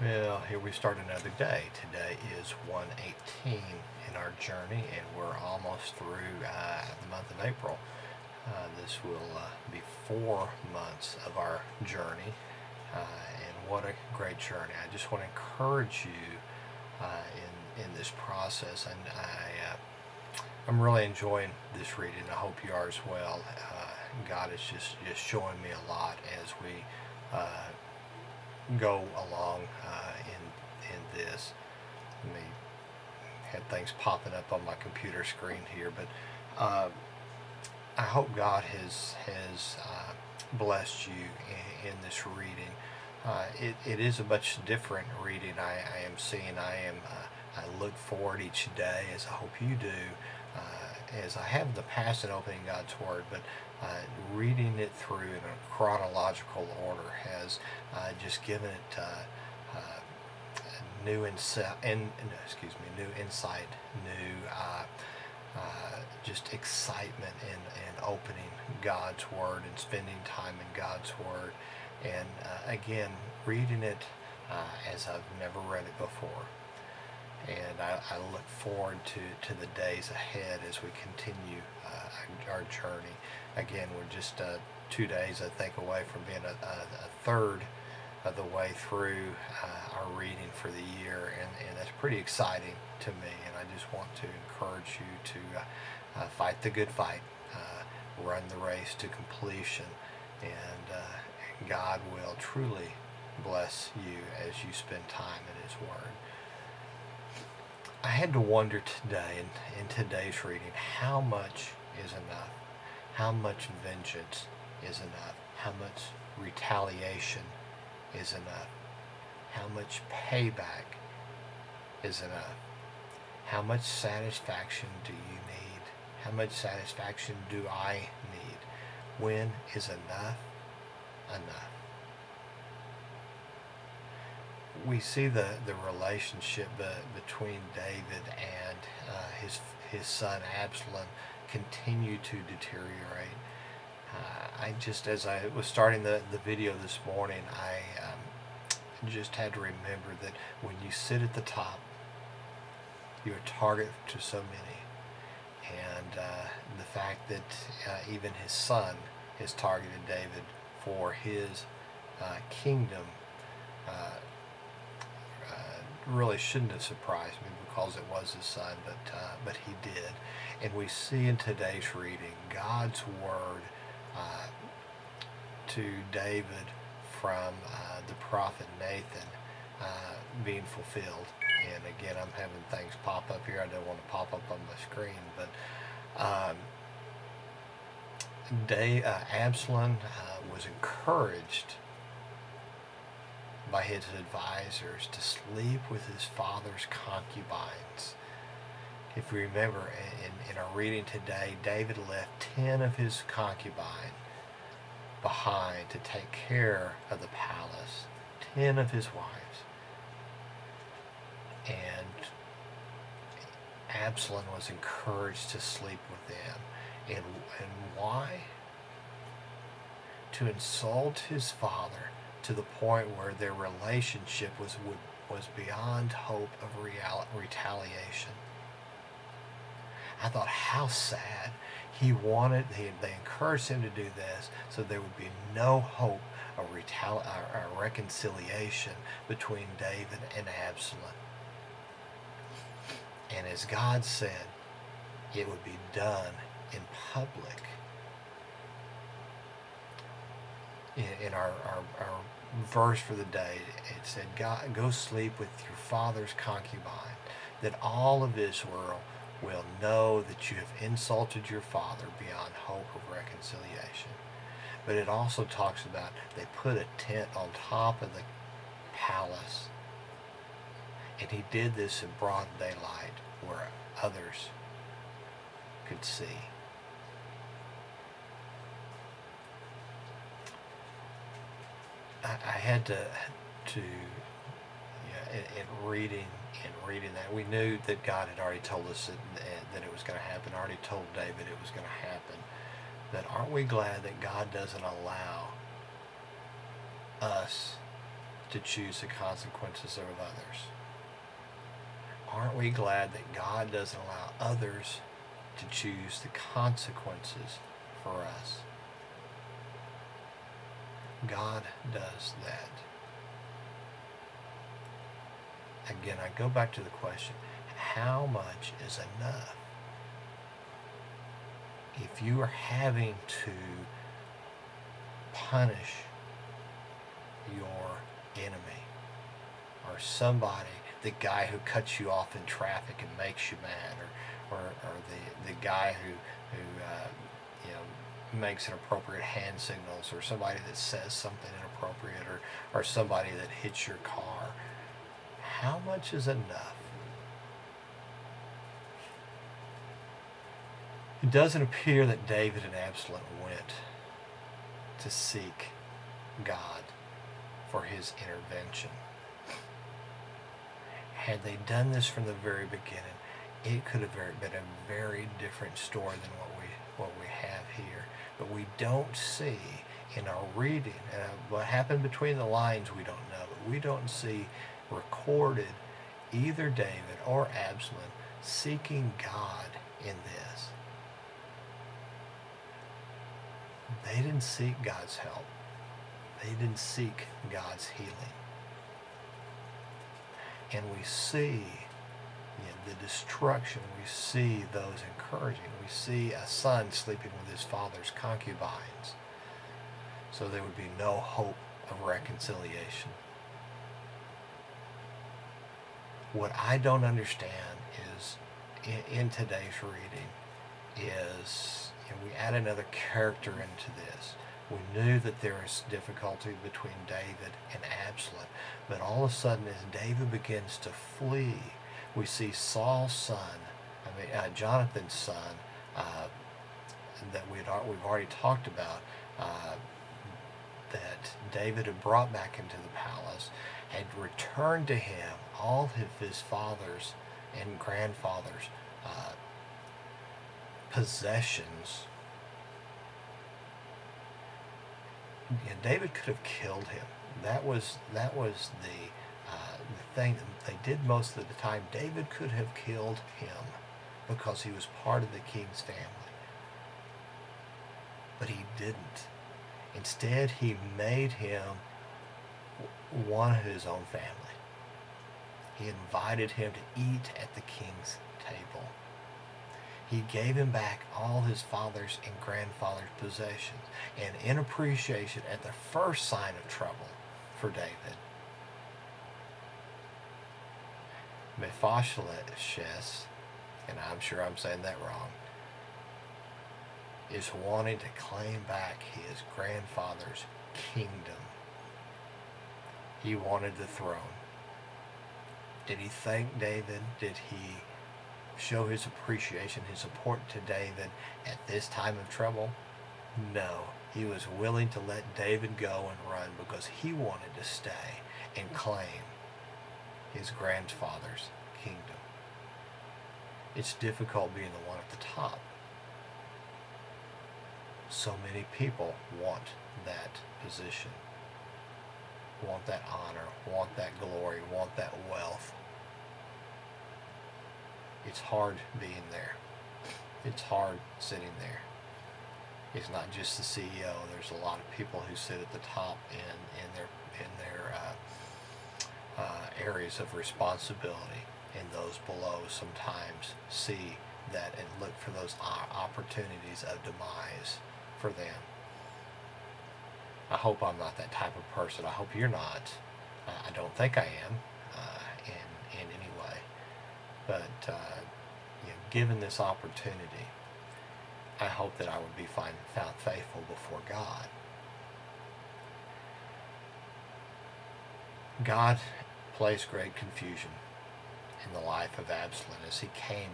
Well, here we start another day. Today is 118 in our journey, and we're almost through the month of April. This will be 4 months of our journey, and what a great journey. I just want to encourage you in this process, and I'm really enjoying this reading. I hope you are as well. God is just showing me a lot as we go along in this. Let me had things popping up on my computer screen here, but I hope God has blessed you in this reading. It is a much different reading. I am seeing. I look forward each day, as I hope you do, as I have the past in opening God's Word, but reading it through in a chronological order has just given it new insight, new insight, new just excitement in opening God's Word and spending time in God's Word, and again reading it as I've never read it before. And I look forward to the days ahead as we continue our journey. Again, we're just 2 days, I think, away from being a third of the way through our reading for the year, and that's pretty exciting to me. And I just want to encourage you to fight the good fight, run the race to completion, and God will truly bless you as you spend time in His Word. I had to wonder today, in today's reading, how much is enough? How much vengeance is enough? How much retaliation is enough? How much payback is enough? How much satisfaction do you need? How much satisfaction do I need? When is enough enough? We see the relationship between David and his son Absalom continue to deteriorate. I just, as I was starting the video this morning, I just had to remember that when you sit at the top, you're a target to so many. And the fact that even his son has targeted David for his kingdom really shouldn't have surprised me, because it was his son, but he did. And we see in today's reading God's word to David from the prophet Nathan being fulfilled. And again, I'm having things pop up here. I don't want to pop up on my screen, but Absalom was encouraged by his advisors to sleep with his father's concubines. If you remember in our reading today, David left 10 of his concubines behind to take care of the palace, 10 of his wives. And Absalom was encouraged to sleep with them. And why? To insult his father to the point where their relationship was beyond hope of retaliation. I thought, how sad. They encouraged him to do this so there would be no hope of reconciliation between David and Absalom. And as God said, it would be done in public. In our verse for the day, it said, God, go sleep with your father's concubine, that all of Israel will know that you have insulted your father beyond hope of reconciliation. But it also talks about they put a tent on top of the palace, and he did this in broad daylight where others could see. I had to in reading that, we knew that God had already told us that it was going to happen, already told David it was going to happen. But aren't we glad that God doesn't allow us to choose the consequences of others? Aren't we glad that God doesn't allow others to choose the consequences for us? God does that. Again, I go back to the question, how much is enough? If you are having to punish your enemy or somebody, the guy who cuts you off in traffic and makes you mad, or the guy who you know, makes inappropriate hand signals, or somebody that says something inappropriate, or somebody that hits your car, how much is enough? It doesn't appear that David and Absalom went to seek God for his intervention. Had they done this from the very beginning, it could have been a very different story than what we have here. But we don't see in our reading, what happened between the lines we don't know, but we don't see recorded either David or Absalom seeking God in this. They didn't seek God's help. They didn't seek God's healing. And we see the destruction. We see those encouraging. We see a son sleeping with his father's concubines. So there would be no hope of reconciliation. What I don't understand is, in today's reading, is we add another character into this. We knew that there is difficulty between David and Absalom, but all of a sudden as David begins to flee, we see Saul's son, Jonathan's son, that we've already talked about, that David had brought back into the palace, had returned to him all of his father's and grandfather's possessions. David could have killed him. That was the thing that they did most of the time. David could have killed him because he was part of the king's family. But he didn't. Instead, he made him one of his own family. He invited him to eat at the king's table. He gave him back all his father's and grandfather's possessions. And in appreciation, at the first sign of trouble for David, Mephibosheth, and I'm sure I'm saying that wrong, is wanting to claim back his grandfather's kingdom. He wanted the throne. Did he thank David? Did he show his appreciation, his support to David at this time of trouble? No. He was willing to let David go and run because he wanted to stay and claim his grandfather's kingdom. It's difficult being the one at the top. So many people want that position, want that honor, want that glory, want that wealth. It's hard being there. It's hard sitting there. It's not just the CEO. There's a lot of people who sit at the top in their areas of responsibility, and those below sometimes see that and look for those opportunities of demise for them. I hope I'm not that type of person. I hope you're not. I don't think I am in any way. But given this opportunity, I hope that I would be found faithful before God. God placed great confusion in the life of Absalom as he came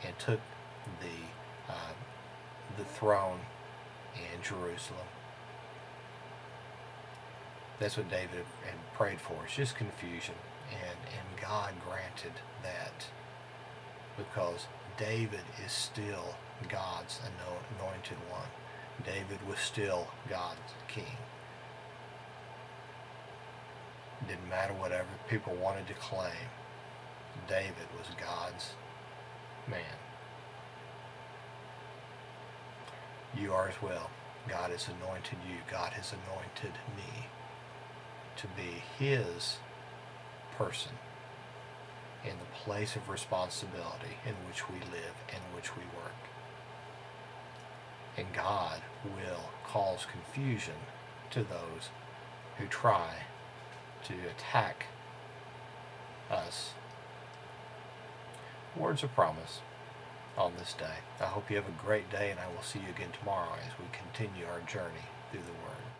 and took the throne in Jerusalem. That's what David had prayed for. It's just confusion, and God granted that because David is still God's anointed one. David was still God's king. It didn't matter whatever people wanted to claim. David was God's man. You are as well. God has anointed you. God has anointed me to be His person in the place of responsibility in which we live and which we work. And God will cause confusion to those who try to attack us. Words of promise on this day. I hope you have a great day, and I will see you again tomorrow as we continue our journey through the Word.